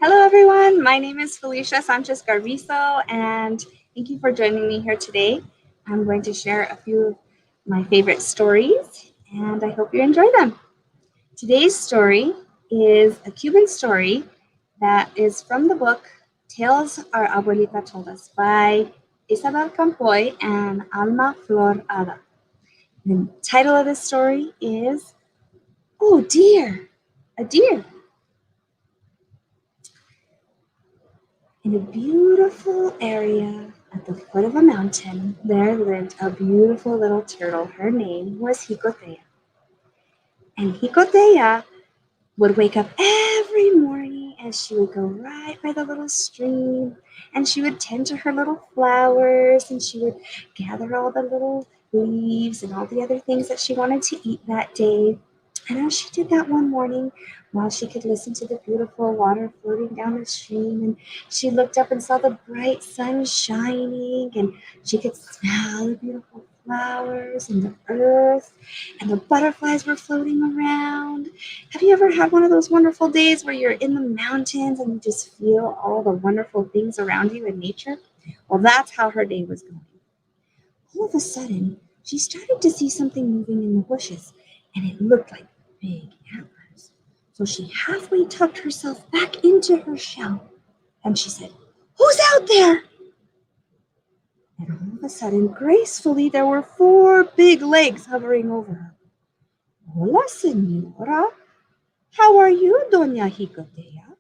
Hello, everyone. My name is Felicia Sanchez-Garbiso, and thank you for joining me here today. I'm going to share a few of my favorite stories, and I hope you enjoy them. Today's story is a Cuban story that is from the book Tales Our Abuelita Told Us by Isabel Campoy and Alma Flor Ada. The title of the story is Oh Dear, a Deer. In a beautiful area at the foot of a mountain, there lived a beautiful little turtle. Her name was Jicotea. And Jicotea would wake up every morning and she would go right by the little stream and she would tend to her little flowers and she would gather all the little leaves and all the other things that she wanted to eat that day. And as she did that one morning, while she could listen to the beautiful water floating down the stream, and she looked up and saw the bright sun shining, and she could smell the beautiful flowers and the earth, and the butterflies were floating around. Have you ever had one of those wonderful days where you're in the mountains and you just feel all the wonderful things around you in nature? Well, that's how her day was going. All of a sudden, she started to see something moving in the bushes, and it looked like big antlers. So she halfway tucked herself back into her shell, and she said, "Who's out there?" And all of a sudden, gracefully, there were 4 big legs hovering over her. "Hola, señora. How are you, Doña Jicotea?"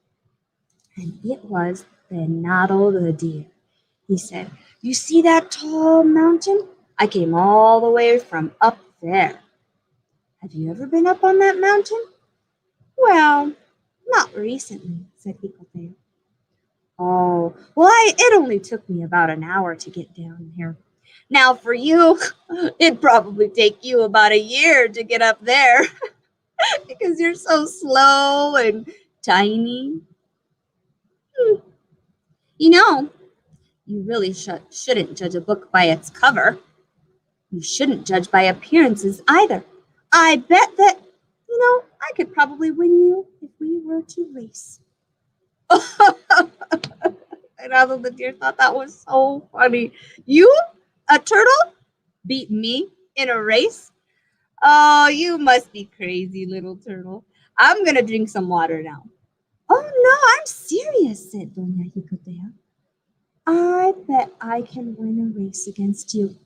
And it was Venado the deer. He said, "You see that tall mountain? I came all the way from up there. Have you ever been up on that mountain?" "Well, not recently," said Jicotea. "Oh, well, it only took me about an hour to get down here. Now for you, it'd probably take you about a year to get up there because you're so slow and tiny. You know, you really shouldn't judge a book by its cover. You shouldn't judge by appearances either. I bet that, I could probably win you if we were to race." And Aldo the deer thought that was so funny. "You, a turtle, beat me in a race? Oh, you must be crazy, little turtle. I'm going to drink some water now." "Oh, no, I'm serious," said Doña Jicotea. "I bet I can win a race against you.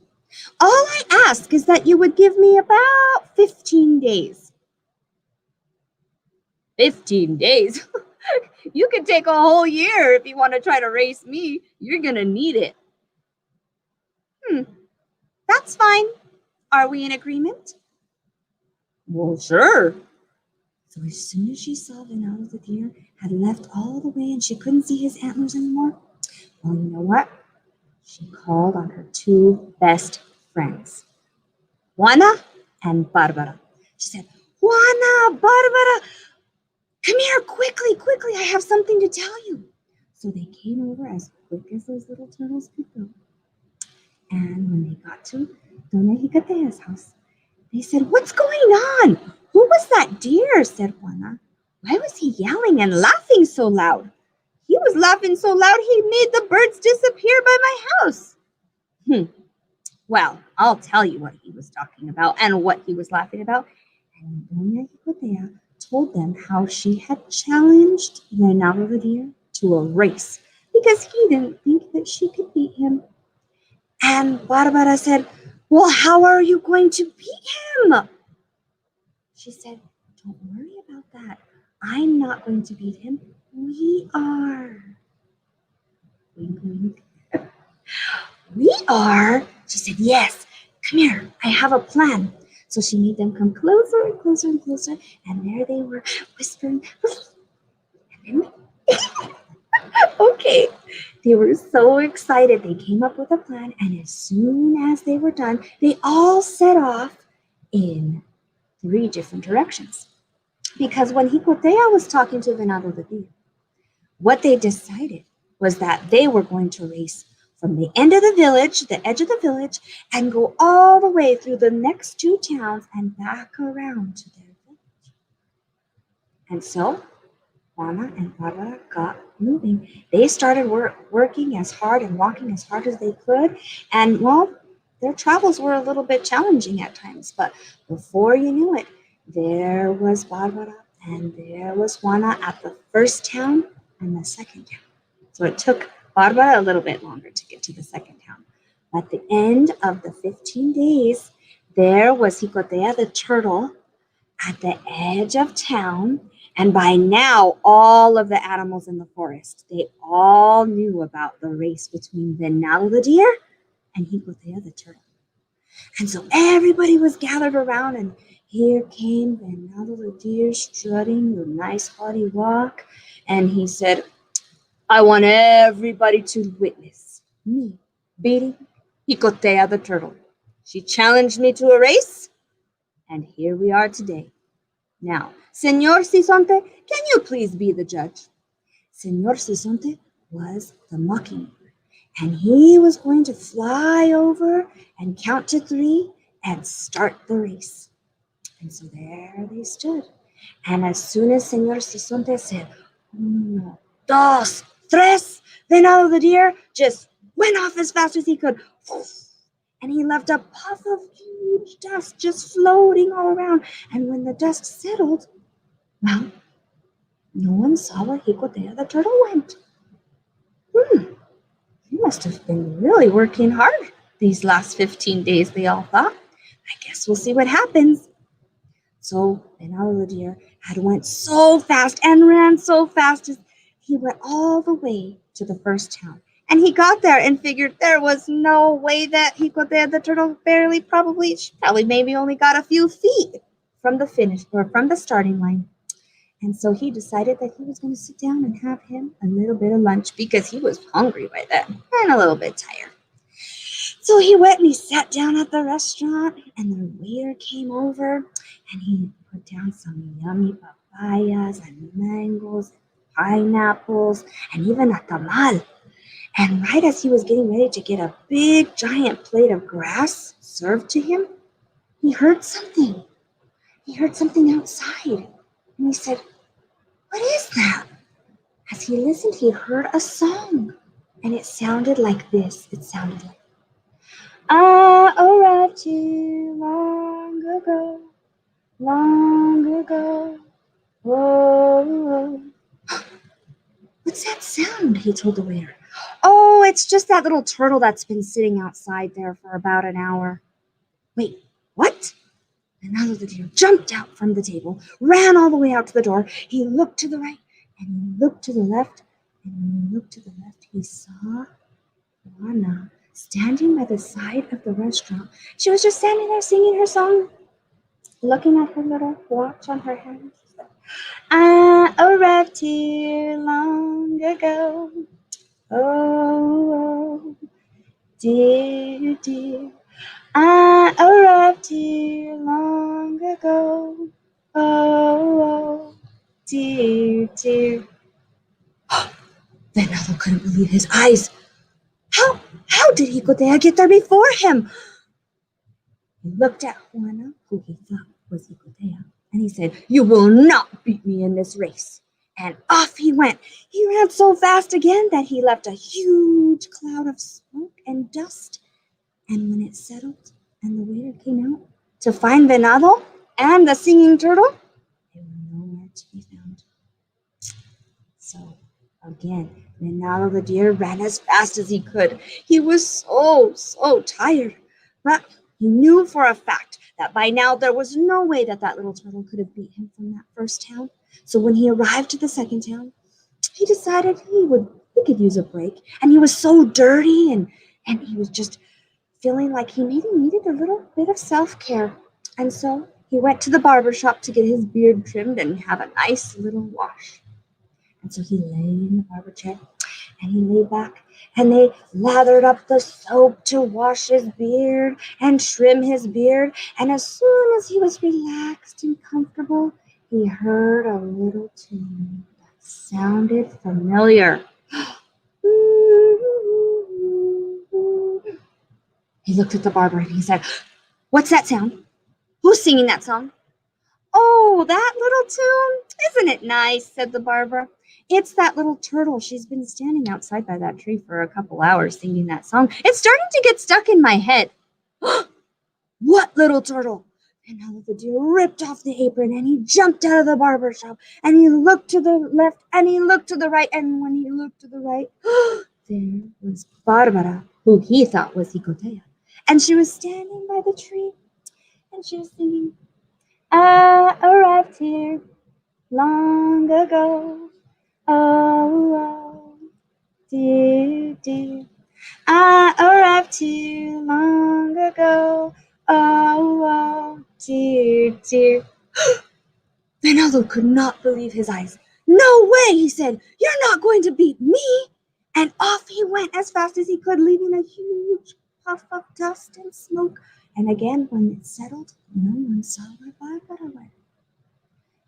All I ask is that you would give me about 15 days. 15 days? You could take a whole year if you want to try to race me. You're going to need it." "That's fine. Are we in agreement?" "Well, sure." So as soon as she saw Venado the deer had left all the way and she couldn't see his antlers anymore, well, you know what? She called on her 2 best friends, Juana and Barbara. She said, "Juana, Barbara, come here quickly, quickly. I have something to tell you." So they came over as quick as those little turtles could go. And when they got to Doña Jicotea's house, they said, "What's going on? Who was that deer?" said Juana. "Why was he yelling and laughing so loud? He was laughing so loud he made the birds disappear by my house." Well, I'll tell you what he was talking about and what he was laughing about. And Doña Jicotea told them how she had challenged Venado the deer to a race because he didn't think that she could beat him. And Barbara said, "Well, how are you going to beat him?" She said, "Don't worry about that. I'm not going to beat him. We are." Wink, wink. "We are?" She said, "Yes. Come here. I have a plan." So she made them come closer and closer and closer. And there they were whispering. And then okay. They were so excited. They came up with a plan. And as soon as they were done, they all set off in 3 different directions. Because when Jicotea was talking to Venado the deer, what they decided was that they were going to race from the end of the village, the edge of the village, and go all the way through the next 2 towns and back around to their village. And so Juana and Barbara got moving. They started working as hard and walking as hard as they could. And, well, their travels were a little bit challenging at times. But before you knew it, there was Barbara and there was Juana at the first town and the second town. So it took Barbara a little bit longer to get to the second town. At the end of the 15 days, there was Jicotea the turtle at the edge of town. And by now, all of the animals in the forest, they all knew about the race between Venado the deer and Jicotea the turtle. And so everybody was gathered around, and here came Venado the deer strutting with a nice haughty walk. And he said, I want everybody to witness me beating Jicotea the turtle. She challenged me to a race, and here we are today. Now, Senor Sisonte, can you please be the judge? Senor Sisonte was the mockingbird, and he was going to fly over and count to 3 and start the race. And so there they stood. And as soon as Senor Sisonte said, uno, dos, tres, Venado the deer just went off as fast as he could. And he left a puff of huge dust just floating all around. And when the dust settled, well, no one saw where Jicotea the turtle went. He must have been really working hard these last 15 days, they all thought. I guess we'll see what happens. So Venado the deer had went so fast and ran so fast as he went all the way to the first town. And he got there and figured there was no way that Jicotea the turtle probably maybe only got a few feet from the finish or from the starting line. And so he decided that he was going to sit down and have him a little bit of lunch because he was hungry by then and a little bit tired. So he went and he sat down at the restaurant, and the waiter came over and he put down some yummy papayas and mangoes and pineapples and even a tamal. And right as he was getting ready to get a big giant plate of grass served to him, he heard something. He heard something outside. And he said, what is that? As he listened, he heard a song. And it sounded like this. It sounded like, I arrived here long ago, long ago. Oh, what's that sound? He told the waiter. Oh, it's just that little turtle that's been sitting outside there for about an hour. Wait, what? Venado the deer jumped out from the table, ran all the way out to the door. He looked to the right and he looked to the left. And when he looked to the left, he saw Juana standing by the side of the restaurant. She was just standing there singing her song, looking at her little watch on her hand. She said, I arrived here long ago. Oh, dear, dear. I arrived here long ago. Oh, dear, dear. Venado couldn't believe his eyes. How did Jicotea get there before him? He looked at Juana, who he thought was Jicotea, and he said, you will not beat me in this race. And off he went. He ran so fast again that he left a huge cloud of smoke and dust. And when it settled and the waiter came out to find Venado and the singing turtle, they were nowhere to be found. So again, Venado the deer ran as fast as he could. He was so tired, but he knew for a fact that by now there was no way that little turtle could have beat him from that first town. So when he arrived to the second town, he decided he could use a break. And he was so dirty and he was just feeling like he maybe needed a little bit of self-care. And so he went to the barber shop to get his beard trimmed and have a nice little wash. And so he lay in the barber chair and he lay back and they lathered up the soap to wash his beard and trim his beard. And as soon as he was relaxed and comfortable, he heard a little tune that sounded familiar. He looked at the barber and he said, what's that sound? Who's singing that song? Oh, that little tune? Isn't it nice? Said the barber. It's that little turtle. She's been standing outside by that tree for a couple hours singing that song. It's starting to get stuck in my head. What little turtle? And now the deer ripped off the apron and he jumped out of the barber shop and he looked to the left and he looked to the right. And when he looked to the right, there was Barbara, who he thought was Hicotea. And she was standing by the tree and she was singing, I arrived here long ago. Oh, oh, dear, dear. I arrived here long ago. Oh, oh, dear, dear. Ronaldo could not believe his eyes. No way, he said. You're not going to beat me. And off he went as fast as he could, leaving a huge puff of dust and smoke. And again, when it settled, no one saw where Barbara went.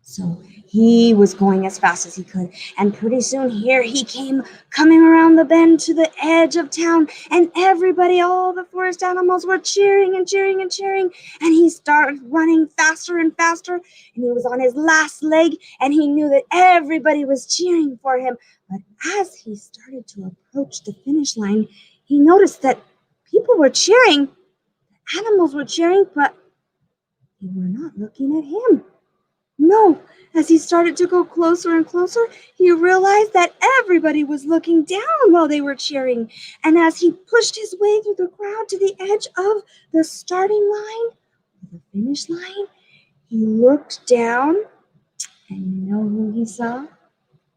So he was going as fast as he could, and pretty soon here he came, coming around the bend to the edge of town, and everybody, all the forest animals were cheering and cheering and cheering, and he started running faster and faster, and he was on his last leg, and he knew that everybody was cheering for him. But as he started to approach the finish line, he noticed that people were cheering, animals were cheering, but they were not looking at him. No, as he started to go closer and closer, he realized that everybody was looking down while they were cheering. And as he pushed his way through the crowd to the edge of the starting line, the finish line, he looked down, and you know who he saw?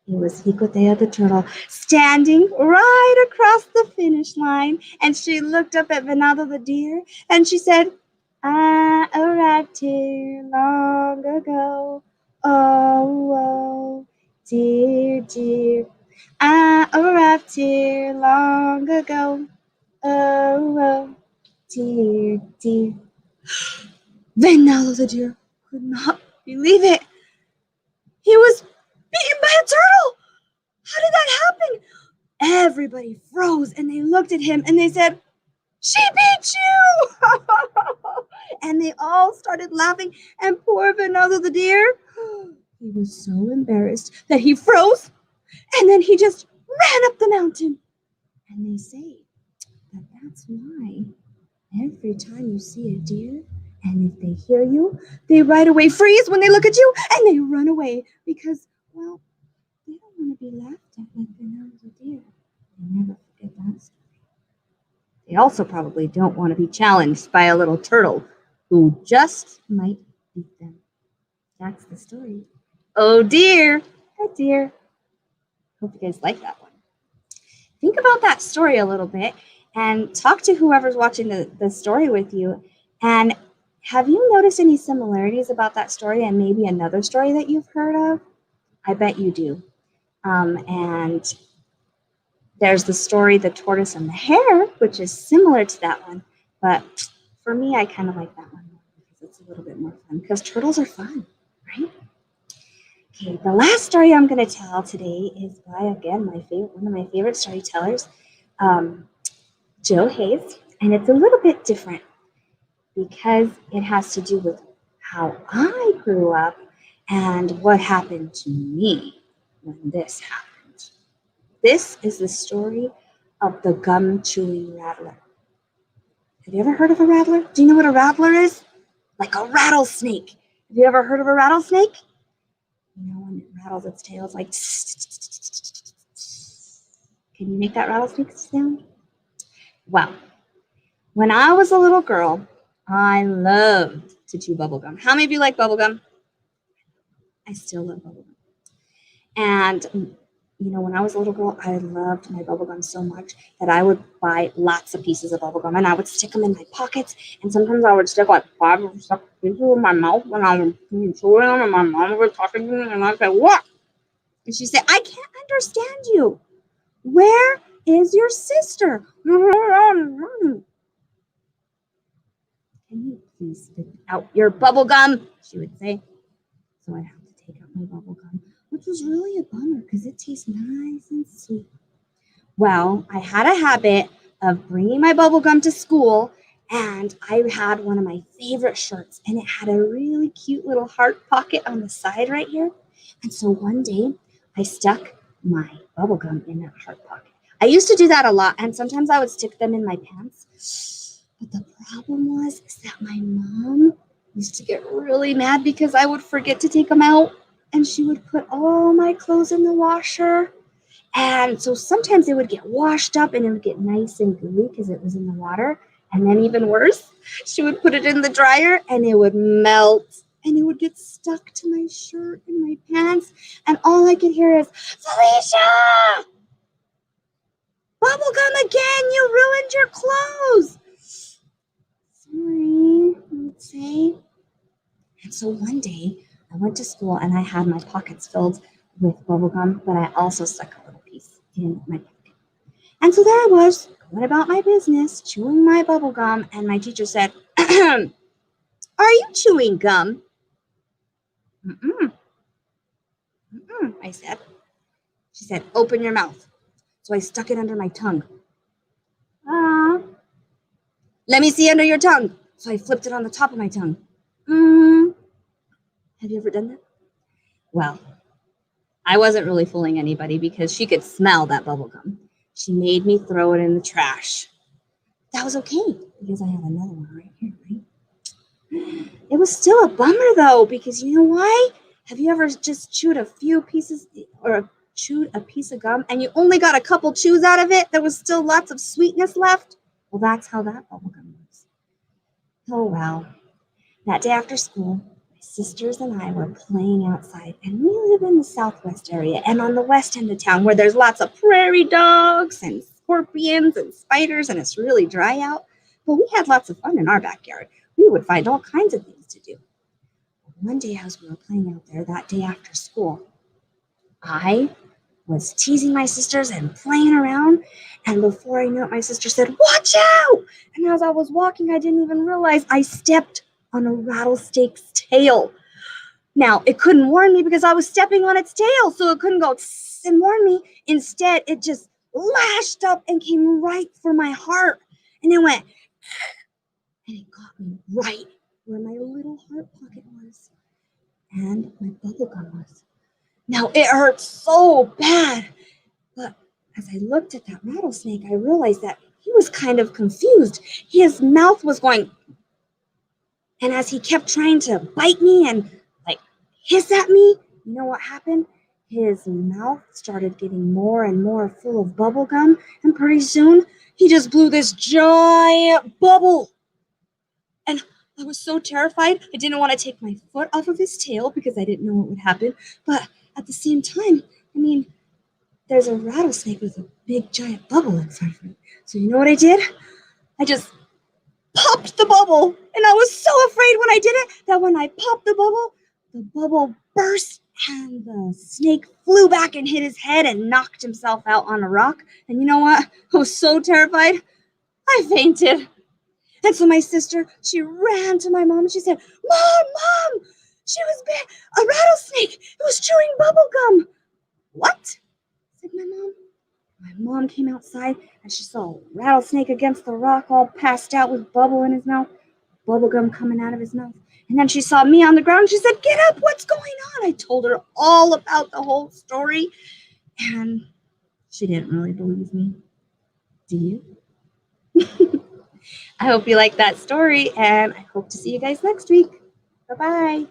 It was Hicotea the turtle, standing right across the finish line. And she looked up at Venado the deer, and she said, I arrived here long ago. Oh, oh, dear, dear. I arrived here long ago. Oh, oh, dear, dear. Venado the deer could not believe it. He was beaten by a turtle. How did that happen? Everybody froze and they looked at him and they said, she beat you! And they all started laughing, and poor Venado the deer, he was so embarrassed that he froze and then he just ran up the mountain. And they say that that's why every time you see a deer and if they hear you, they right away freeze when they look at you and they run away because, well, they don't want to be laughed at like Venado the deer. They never forget that story. They also probably don't want to be challenged by a little turtle who just might beat them. That's the story. Oh dear. Oh dear. Hope you guys like that one. Think about that story a little bit and talk to whoever's watching the story with you. And have you noticed any similarities about that story and maybe another story that you've heard of? I bet you do. And there's the story, The Tortoise and the Hare, which is similar to that one. But for me, I kind of like that one because it's a little bit more fun because turtles are fun, right? Okay, the last story I'm going to tell today is by, again, one of my favorite storytellers, Joe Hayes. And it's a little bit different because it has to do with how I grew up and what happened to me when this happened. This is the story of the gum-chewing rattler. Have you ever heard of a rattler? Do you know what a rattler is? Like a rattlesnake. Have you ever heard of a rattlesnake? You know, when it rattles its tail, it's like... Can you make that rattlesnake sound? Well, when I was a little girl, I loved to chew bubblegum. How many of you like bubblegum? I still love bubblegum. And you know, when I was a little girl, I loved my bubblegum so much that I would buy lots of pieces of bubblegum and I would stick them in my pockets. And sometimes I would stick like 5 or 6 pieces in my mouth when I was chewing them and my mom was talking to me and I'd say, what? And she'd say, I can't understand you. Where is your sister? Can you please spit out your bubblegum? She would say. So I'd have to take out my bubblegum, which was really a bummer because it tastes nice and sweet. Well, I had a habit of bringing my bubblegum to school And I had one of my favorite shirts, and it had a really cute little heart pocket on the side right here. And so one day I stuck my bubble gum in that heart pocket. I used to do that a lot, and sometimes I would stick them in my pants. But the problem is that my mom used to get really mad because I would forget to take them out, and she would put all my clothes in the washer. And so sometimes it would get washed up and it would get nice and gooey because it was in the water. And then even worse, she would put it in the dryer and it would melt and it would get stuck to my shirt and my pants. And all I could hear is, Felicia! Bubblegum again! You ruined your clothes! Sorry, I would say. And so one day I went to school and I had my pockets filled with bubblegum, but I also stuck a little piece in my pocket. And so there I was, going about my business, chewing my bubble gum, and my teacher said, Are you chewing gum? Mm-mm. Mm-mm, I said. She said, Open your mouth. So I stuck it under my tongue. Let me see under your tongue. So I flipped it on the top of my tongue. Have you ever done that? Well, I wasn't really fooling anybody because she could smell that bubble gum. She made me throw it in the trash. That was okay because I had another one right here, right? It was still a bummer though, because you know why? Have you ever just chewed a few pieces or chewed a piece of gum and you only got a couple chews out of it? There was still lots of sweetness left. Well, that's how that bubble gum was. Oh, wow. That day after school, my sisters and I were playing outside, and we live in the southwest area and on the west end of town where there's lots of prairie dogs and scorpions and spiders, and it's really dry out. But we had lots of fun in our backyard. We would find all kinds of things to do. One day as we were playing out there, that day after school, I was teasing my sisters and playing around, and before I knew it, my sister said, Watch out! And as I was walking, I didn't even realize I stepped on a rattlesnake's tail. Now, it couldn't warn me because I was stepping on its tail, so it couldn't go and warn me. Instead, it just lashed up and came right for my heart. And it went, and it got me right where my little heart pocket was and my bubble gum was. Now, it hurt so bad, but as I looked at that rattlesnake, I realized that he was kind of confused. His mouth was going, and as he kept trying to bite me and like hiss at me, you know what happened? His mouth started getting more and more full of bubble gum, and pretty soon he just blew this giant bubble. And I was so terrified, I didn't want to take my foot off of his tail because I didn't know what would happen. But at the same time, I mean, there's a rattlesnake with a big giant bubble in front of me. So you know what I did? I just popped the bubble. And I was so afraid when I did it that when I popped the bubble burst and the snake flew back and hit his head and knocked himself out on a rock. And you know what? I was so terrified, I fainted. And so my sister, she ran to my mom and she said, Mom, she was a rattlesnake. It was chewing bubble gum. What? Said my mom. My mom came outside and she saw a rattlesnake against the rock all passed out with bubble in his mouth, bubble gum coming out of his mouth. And then she saw me on the ground and she said, Get up, what's going on? I told her all about the whole story and she didn't really believe me. Do you? I hope you liked that story, and I hope to see you guys next week. Bye-bye.